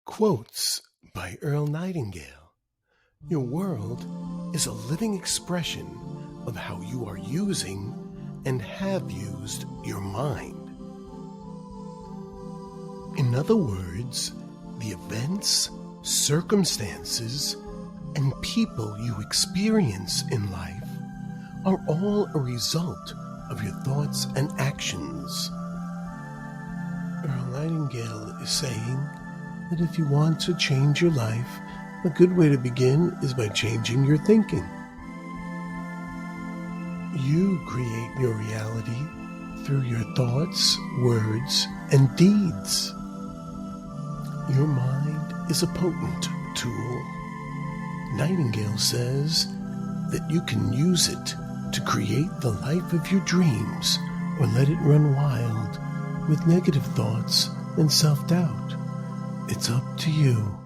Quotes by Earl Nightingale. Your world is a living expression of how you are using and have used your mind. In other words, the events, circumstances, and people you experience in life are all a result of your thoughts and actions. Earl Nightingale is saying that if you want to change your life, a good way to begin is by changing your thinking. You create your reality through your thoughts, words, and deeds. Your mind is a potent tool. Nightingale says that you can use it to create the life of your dreams or let it run wild with negative thoughts and self-doubt. It's up to you.